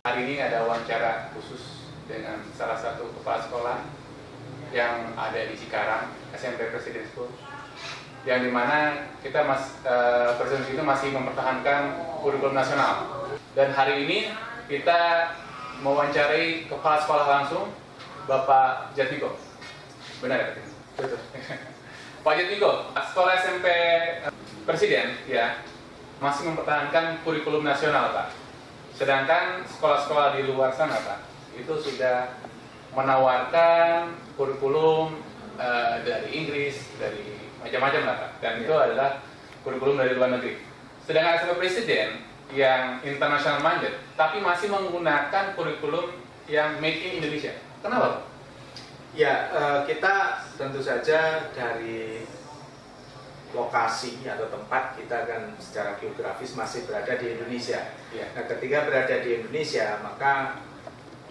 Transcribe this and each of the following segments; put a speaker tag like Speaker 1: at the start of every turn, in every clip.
Speaker 1: Hari ini ada wawancara khusus dengan salah satu kepala sekolah yang ada di Cikarang, SMP Presiden School, yang dimana kita Presiden itu masih mempertahankan kurikulum nasional. Dan hari ini kita mewawancarai kepala sekolah langsung, Bapak Jatmiko. Benar ya? Betul. Pak Jatmiko, sekolah SMP Presiden ya masih mempertahankan kurikulum nasional, Pak. Sedangkan sekolah-sekolah di luar sana, Pak, itu sudah menawarkan kurikulum dari Inggris, dari macam-macam lah, Pak. Dan itu adalah kurikulum dari luar negeri. Sedangkan SMP Presiden yang international minded, tapi masih menggunakan kurikulum yang made in Indonesia. Kenapa, Pak?
Speaker 2: Ya, kita tentu saja dari lokasi atau tempat kita kan secara geografis masih berada di Indonesia.
Speaker 1: Ya.
Speaker 2: Nah, ketika berada di Indonesia, maka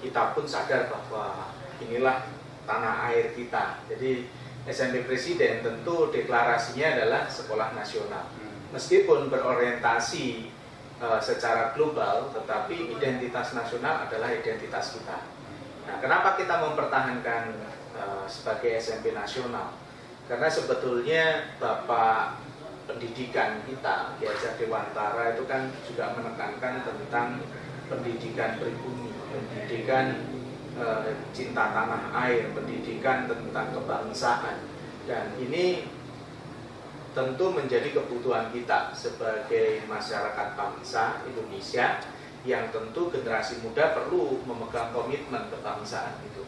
Speaker 2: kita pun sadar bahwa inilah tanah air kita. Jadi SMP Presiden tentu deklarasinya adalah sekolah nasional. Meskipun berorientasi secara global, tetapi identitas nasional adalah identitas kita. Nah, kenapa kita mempertahankan sebagai SMP nasional? Karena sebetulnya Bapak pendidikan kita, Ki Hajar Dewantara, itu kan juga menekankan tentang pendidikan pribumi, pendidikan cinta tanah air, pendidikan tentang kebangsaan. Dan ini tentu menjadi kebutuhan kita sebagai masyarakat bangsa Indonesia, yang tentu generasi muda perlu memegang komitmen kebangsaan itu.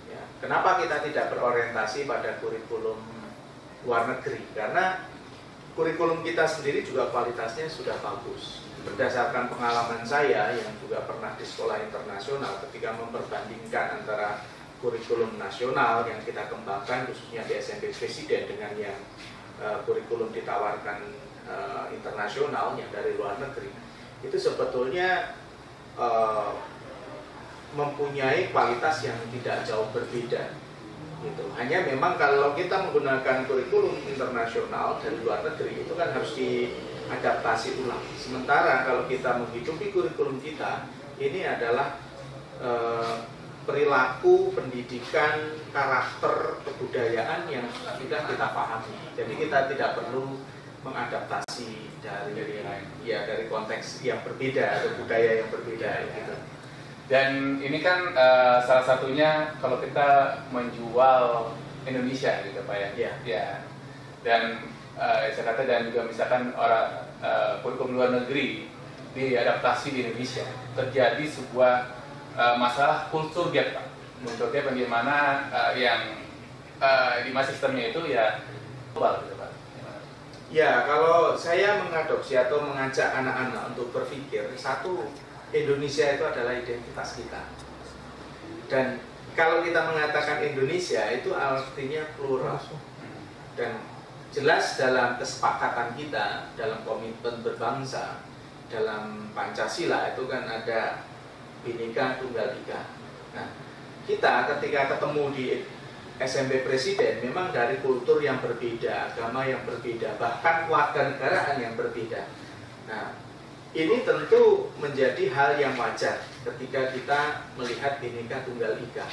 Speaker 2: Ya. Kenapa kita tidak berorientasi pada kurikulum luar negeri? Karena kurikulum kita sendiri juga kualitasnya sudah bagus. Berdasarkan pengalaman saya yang juga pernah di sekolah internasional, ketika memperbandingkan antara kurikulum nasional yang kita kembangkan khususnya di SMP Presiden dengan yang kurikulum ditawarkan internasional yang dari luar negeri, itu sebetulnya mempunyai kualitas yang tidak jauh berbeda gitu. Hanya memang kalau kita menggunakan kurikulum internasional dari luar negeri, itu kan harus diadaptasi ulang. Sementara kalau kita menghidupi kurikulum kita, ini adalah perilaku, pendidikan, karakter, kebudayaan yang sudah kita pahami. Jadi kita tidak perlu mengadaptasi dari konteks yang berbeda atau budaya yang berbeda gitu.
Speaker 1: Dan ini kan salah satunya kalau kita menjual Indonesia gitu, Pak ya.
Speaker 2: Ya.
Speaker 1: Ya. Dan saya kata, dan juga misalkan orang kurikulum luar negeri diadaptasi di Indonesia, terjadi sebuah masalah kultur gap, Pak. Kultur gap bagaimana yang di masa sistemnya itu ya global gitu, Pak.
Speaker 2: Ya, kalau saya mengadopsi atau mengajak anak-anak untuk berpikir, satu, Indonesia itu adalah identitas kita. Dan kalau kita mengatakan Indonesia, itu artinya plural. Dan jelas dalam kesepakatan kita, dalam komitmen berbangsa, dalam Pancasila itu kan ada Bhinneka Tunggal Ika. Nah, kita ketika ketemu di SMP Presiden memang dari kultur yang berbeda, agama yang berbeda, bahkan warganegaraan yang berbeda. Nah, ini tentu menjadi hal yang wajar ketika kita melihat Bhinneka Tunggal Ika.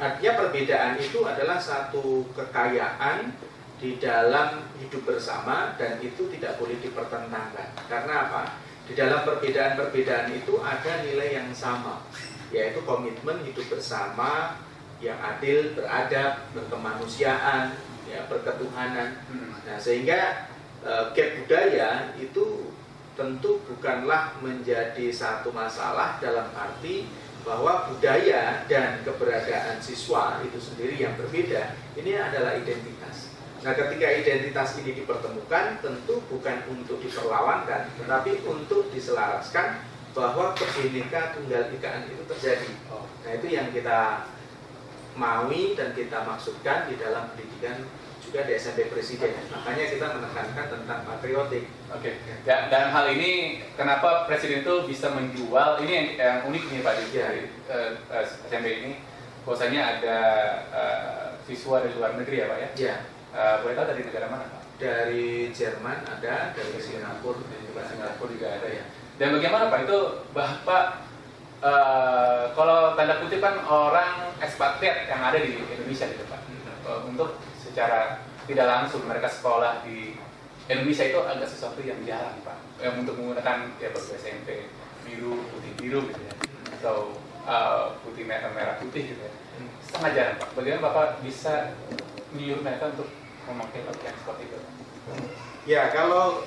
Speaker 2: Artinya perbedaan itu adalah satu kekayaan di dalam hidup bersama, dan itu tidak boleh dipertentangkan. Karena apa? Di dalam perbedaan-perbedaan itu ada nilai yang sama, yaitu komitmen hidup bersama yang adil, beradab, berkemanusiaan, ya, berketuhanan. Nah, sehingga gap budaya itu tentu bukanlah menjadi satu masalah dalam arti bahwa budaya dan keberadaan siswa itu sendiri yang berbeda, ini adalah identitas. Nah, ketika identitas ini dipertemukan, tentu bukan untuk diperlawankan, tetapi untuk diselaraskan bahwa Bhinneka Tunggal Ikaan itu terjadi. Nah, itu yang kita maui dan kita maksudkan di dalam pendidikan juga di SMP Presiden. Makanya kita menekankan tentang patriotik.
Speaker 1: Oke. Dan hal ini kenapa Presiden itu bisa menjual, ini yang unik nih Pak di SMP ini, bahwasanya ada siswa dari luar negeri ya Pak ya?
Speaker 2: Iya.
Speaker 1: Boleh tahu dari negara mana Pak?
Speaker 2: Dari Jerman ada, dari Singapura
Speaker 1: juga ada ya. Dan bagaimana Pak itu Bapak kalau tanda kutip kan orang ekspatriat yang ada di Indonesia gitu Pak. Untuk secara tidak langsung mereka sekolah di Indonesia itu agak sesuatu yang jarang Pak. Yang untuk menggunakan ya baju SMP biru putih biru gitu ya, atau putih merah putih gitu ya. Sangat jarang Pak. Bagaimana Bapak bisa menyuruh mereka untuk memakai pakaian seperti itu?
Speaker 2: Ya, kalau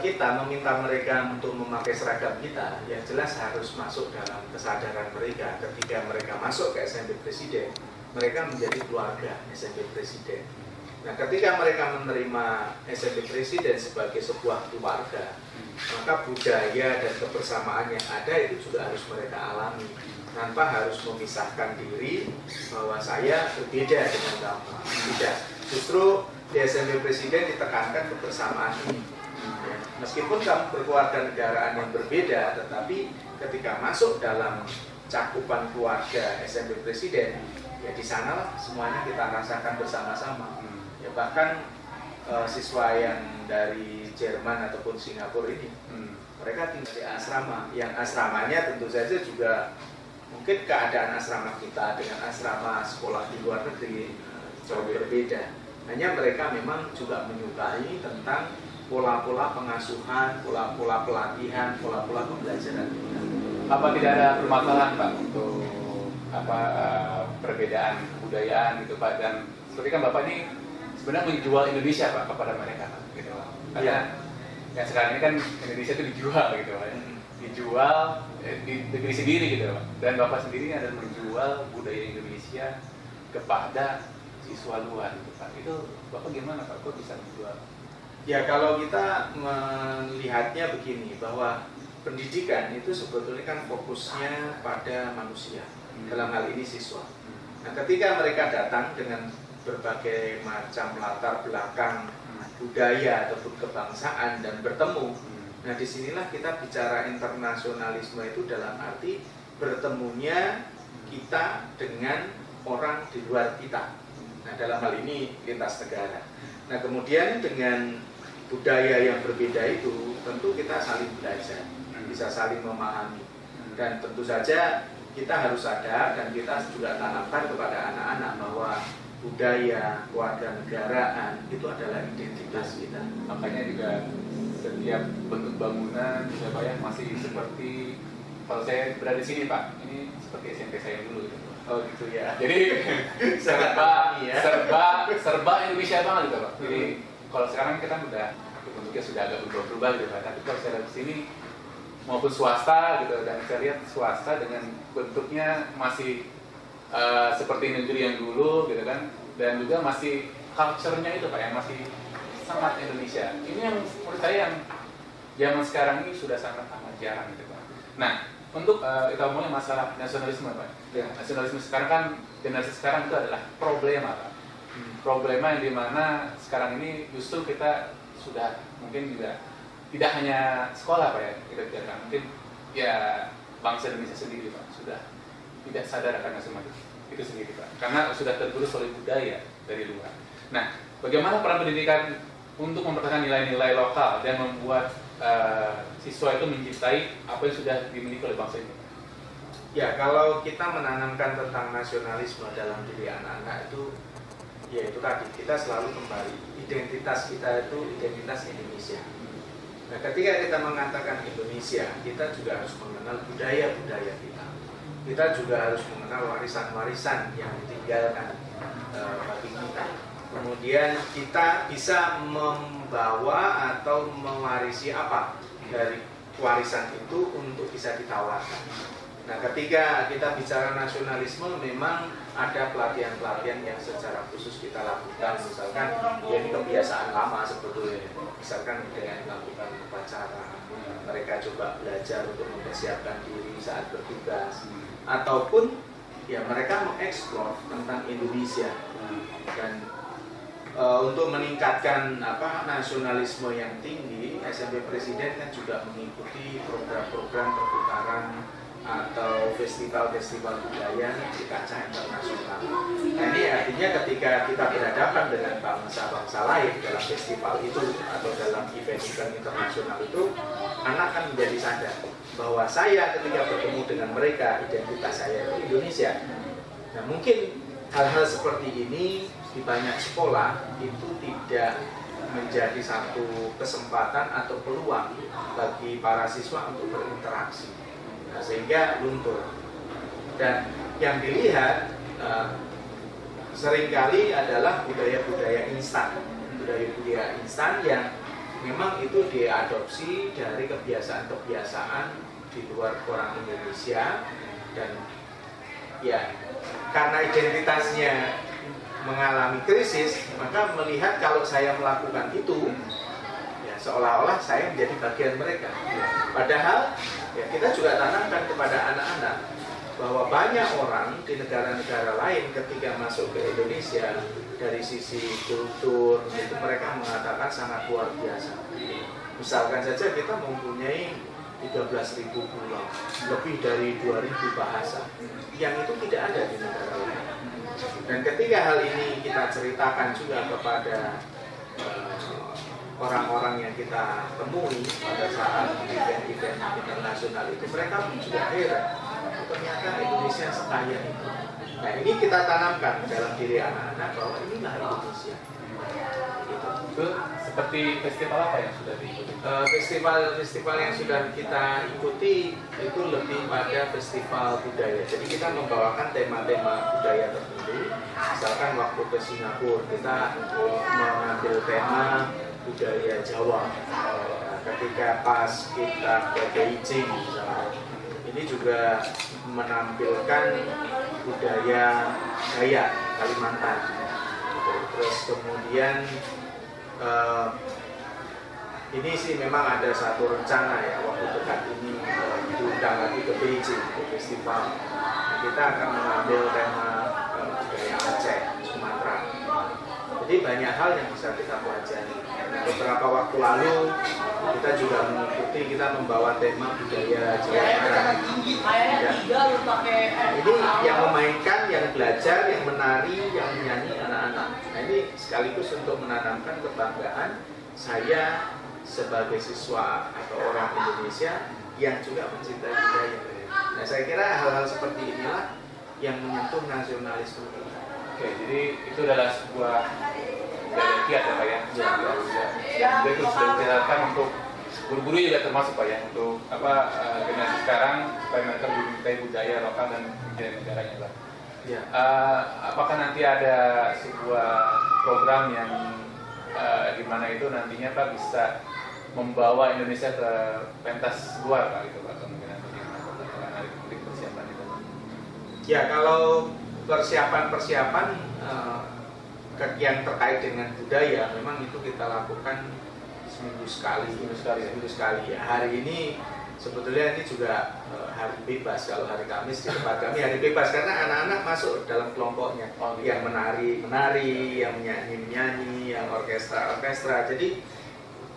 Speaker 2: kita meminta mereka untuk memakai seragam kita, yang jelas harus masuk dalam kesadaran mereka. Ketika mereka masuk ke SMP Presiden, mereka menjadi keluarga SMP Presiden. Nah, ketika mereka menerima SMP Presiden sebagai sebuah keluarga, maka budaya dan kebersamaan yang ada itu juga harus mereka alami, tanpa harus memisahkan diri bahwa saya berbeda dengan kamu. Tidak, justru di SMP Presiden ditekankan kebersamaan ini. Ya, meskipun kamu berkeluarga negaraan yang berbeda, tetapi ketika masuk dalam cakupan keluarga SMP Presiden, ya di sanalah semuanya kita rasakan bersama-sama. Ya, bahkan siswa yang dari Jerman ataupun Singapura ini, mereka tinggal di asrama, yang asramanya tentu saja juga mungkin keadaan asrama kita dengan asrama sekolah di luar negeri jauh berbeda. Hanya mereka memang juga menyukai tentang pola-pola pengasuhan, pola-pola pelatihan, pola-pola pembelajaran kita.
Speaker 1: Apa tidak ada permasalahan Pak untuk perbedaan kebudayaan gitu Pak, dan seperti kan Bapak ini sebenarnya menjual Indonesia Pak kepada mereka Pak, gitu Pak. Karena yang sekarang ini kan Indonesia itu dijual gitu Pak, dijual di negeri sendiri gitu Pak. Dan Bapak sendiri adalah menjual budaya Indonesia kepada siswa luar gitu Pak. Itu Bapak gimana Pak? Kok bisa menjual?
Speaker 2: Ya, kalau kita melihatnya begini, bahwa pendidikan itu sebetulnya kan fokusnya pada manusia, dalam hal ini siswa. Nah, ketika mereka datang dengan berbagai macam latar belakang budaya ataupun kebangsaan dan bertemu, nah disinilah kita bicara internasionalisme itu dalam arti bertemunya kita dengan orang di luar kita. Nah, dalam hal ini lintas negara. Nah, kemudian dengan budaya yang berbeda itu tentu kita saling belajar, bisa saling memahami, dan tentu saja kita harus sadar dan kita juga tanamkan kepada anak-anak bahwa budaya, kewarganegaraan itu adalah identitas kita.
Speaker 1: Makanya juga setiap bentuk bangunan juga Pak ya masih seperti, kalau saya berada di sini Pak, ini seperti SMP saya dulu gitu.
Speaker 2: Oh gitu ya.
Speaker 1: Jadi serba Indonesia banget gitu Pak. Jadi kalau sekarang kita udah bentuknya sudah agak berubah-ubah gitu Pak. Tapi kalau saya lihat di sini maupun swasta gitu, dan saya lihat swasta dengan bentuknya masih seperti negeri yang dulu gitu kan, dan juga masih culture-nya itu Pak yang masih sangat Indonesia. Ini yang menurut saya yang zaman sekarang ini sudah sangat amat jarang gitu Pak. Nah, untuk kita ngomongin masalah nasionalisme Pak. Ya, nasionalisme sekarang kan, generasi sekarang itu adalah problema Pak. Problema yang dimana sekarang ini justru kita sudah mungkin juga tidak hanya sekolah Pak ya, kita bicarakan mungkin ya bangsa Indonesia sendiri Pak sudah tidak sadar akan nasionalisme itu sendiri Pak, karena sudah tergerus oleh budaya dari luar. Nah, bagaimana peran pendidikan untuk mempertahankan nilai-nilai lokal dan membuat siswa itu mencintai apa yang sudah dimiliki oleh bangsa ini?
Speaker 2: Ya, kalau kita menanamkan tentang nasionalisme dalam diri anak-anak itu, ya itu tadi, kita selalu kembali identitas kita itu identitas Indonesia. Nah, ketika kita mengatakan Indonesia, kita juga harus mengenal budaya-budaya kita. Kita juga harus mengenal warisan-warisan yang ditinggalkan bagi kita. Kemudian kita bisa membawa atau mewarisi apa dari warisan itu untuk bisa ditawarkan. Nah, ketika kita bicara nasionalisme, memang ada pelatihan-pelatihan yang secara khusus kita lakukan. Misalkan, ya ini kebiasaan lama sebetulnya. Misalkan dengan melakukan upacara, mereka coba belajar untuk mempersiapkan diri saat bertugas. Ataupun, ya mereka mengeksplor tentang Indonesia. Dan untuk meningkatkan nasionalisme yang tinggi, SMP Presiden kan juga mengikuti program-program pertukaran atau festival-festival budaya di kancah internasional. Nah, ini artinya ketika kita berhadapan dengan bangsa-bangsa lain dalam festival itu atau dalam event-event internasional itu, anak kan menjadi sadar bahwa saya ketika bertemu dengan mereka, identitas saya itu Indonesia. Nah, mungkin hal-hal seperti ini di banyak sekolah itu tidak menjadi satu kesempatan atau peluang bagi para siswa untuk berinteraksi. Nah, sehingga luntur. Dan yang dilihat seringkali adalah budaya-budaya instan, budaya-budaya instan yang memang itu diadopsi dari kebiasaan-kebiasaan di luar orang Indonesia, dan ya karena identitasnya mengalami krisis, maka melihat kalau saya melakukan itu ya seolah-olah saya menjadi bagian mereka. Padahal ya kita juga tanamkan kepada anak-anak bahwa banyak orang di negara-negara lain ketika masuk ke Indonesia dari sisi kultur itu mereka mengatakan sangat luar biasa. Misalkan saja kita mempunyai 13.000 pulau, lebih dari 2.000 bahasa yang itu tidak ada di negara lain. Dan ketika hal ini kita ceritakan juga kepada orang-orang yang kita temui pada saat event-event internasional itu, mereka pun juga heran, ternyata Indonesia sekaya itu. Nah, ini kita tanamkan dalam diri anak-anak bahwa inilah Indonesia.
Speaker 1: Itu seperti festival apa yang sudah diikuti?
Speaker 2: Festival yang sudah kita ikuti itu lebih pada festival budaya. Jadi kita membawakan tema-tema budaya tertentu. Misalkan waktu ke Singapura kita mengambil tema budaya Jawa. Ketika pas kita ke Beijing misalnya, ini juga menampilkan budaya Dayak Kalimantan. Terus kemudian ini sih memang ada satu rencana ya, waktu dekat ini diundang lagi ke Beijing ke festival. Kita akan mengambil tema budaya Aceh, Sumatera. Jadi banyak hal yang bisa kita pelajari. Beberapa waktu lalu kita juga mengikuti, kita membawa tema budaya Jawa Barat. Ya. Ini yang memainkan, yang belajar, yang menari, yang menyanyi anak-anak. Nah, ini sekaligus untuk menanamkan kebanggaan saya sebagai siswa atau orang Indonesia yang juga mencintai budaya. Nah, saya kira hal-hal seperti inilah yang menyentuh nasionalisme kita.
Speaker 1: Oke, jadi itu adalah sebuah kiat ya Pak ya. Jadi itu sudah dijalankan untuk guru-guru juga termasuk Pak ya, untuk generasi sekarang supaya mereka lebih mencintai budaya lokal dan budaya negaranya Pak.
Speaker 2: Ya.
Speaker 1: Apakah nanti ada sebuah program yang di mana itu nantinya Pak bisa membawa Indonesia ke pentas luar Pak gitu Pak, kemungkinan bagaimana untuk persiapan itu?
Speaker 2: Ya, kalau persiapan yang terkait dengan budaya memang itu kita lakukan seminggu sekali ya. Hari ini sebetulnya ini juga hari bebas. Kalau hari Kamis di tempat kami hari bebas karena anak-anak masuk dalam kelompoknya, yang menari, yang menyanyi, yang orkestra. Jadi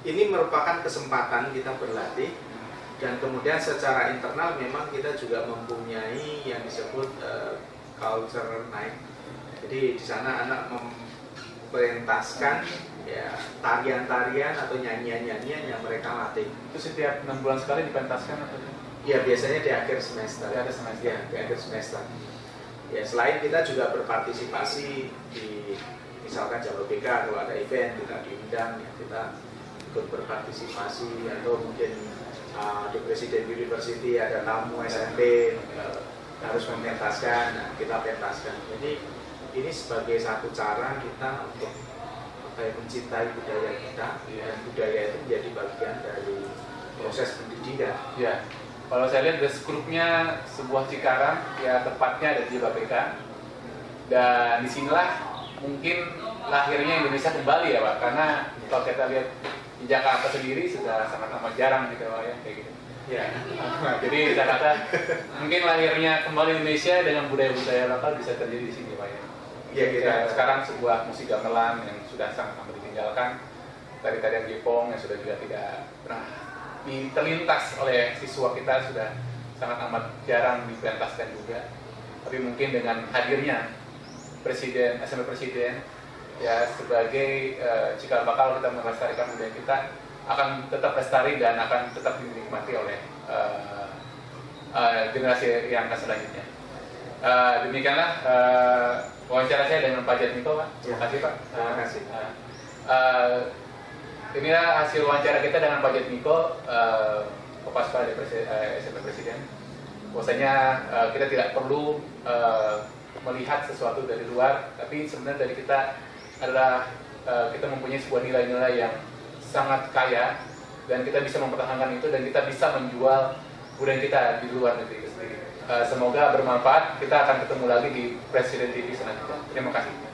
Speaker 2: ini merupakan kesempatan kita berlatih, dan kemudian secara internal memang kita juga mempunyai yang disebut culture night. Jadi di sana anak mementaskan ya tarian-tarian atau nyanyian-nyanyian yang mereka latih.
Speaker 1: Itu setiap 6 bulan sekali dipentaskan atau?
Speaker 2: Ya, biasanya di akhir semester.
Speaker 1: Di akhir semester.
Speaker 2: Ya, selain kita juga berpartisipasi di misalkan Jawa BK kalau ada event kita diundang ya, kita ikut berpartisipasi, atau mungkin di Presiden University ada tamu SMP harus mementaskan, nah, kita pentaskan. Jadi ini sebagai satu cara kita untuk mencintai budaya kita, dan budaya itu menjadi bagian dari proses pendidikan.
Speaker 1: Ya, kalau saya lihat base grupnya sebuah Cikarang, ya tepatnya ada di JBK, dan disinilah mungkin lahirnya Indonesia kembali ya Pak, karena kalau kita lihat di Jakarta sendiri sudah sangat amat jarang gitu Pak ya, kayak gitu. Ya, jadi Jakarta mungkin lahirnya kembali Indonesia dengan budaya-budaya lokal bisa terjadi di sini Pak ya.
Speaker 2: Ya, kita
Speaker 1: sekarang sebuah musik gamelan yang sudah sangat amat ditinggalkan, tarian Jepang yang sudah juga tidak pernah terlintas oleh siswa kita, sudah sangat amat jarang dipentaskan juga. Tapi mungkin dengan hadirnya Presiden, SMP Presiden, ya sebagai cikal bakal kita melestarikan budaya kita akan tetap lestari dan akan tetap dinikmati oleh generasi yang akan selanjutnya. Demikianlah wawancara saya dengan Pak Jatmiko, Pak. Terima kasih, Pak.
Speaker 2: Terima kasih.
Speaker 1: Inilah hasil wawancara kita dengan Pak Jatmiko, Kopaspa dari SMP Presiden. Bahwasanya kita tidak perlu melihat sesuatu dari luar, tapi sebenarnya dari kita adalah kita mempunyai sebuah nilai-nilai yang sangat kaya dan kita bisa mempertahankan itu dan kita bisa menjual budaya kita di luar negeri itu sendiri. Semoga bermanfaat. Kita akan ketemu lagi di Presiden TV selanjutnya. Terima kasih.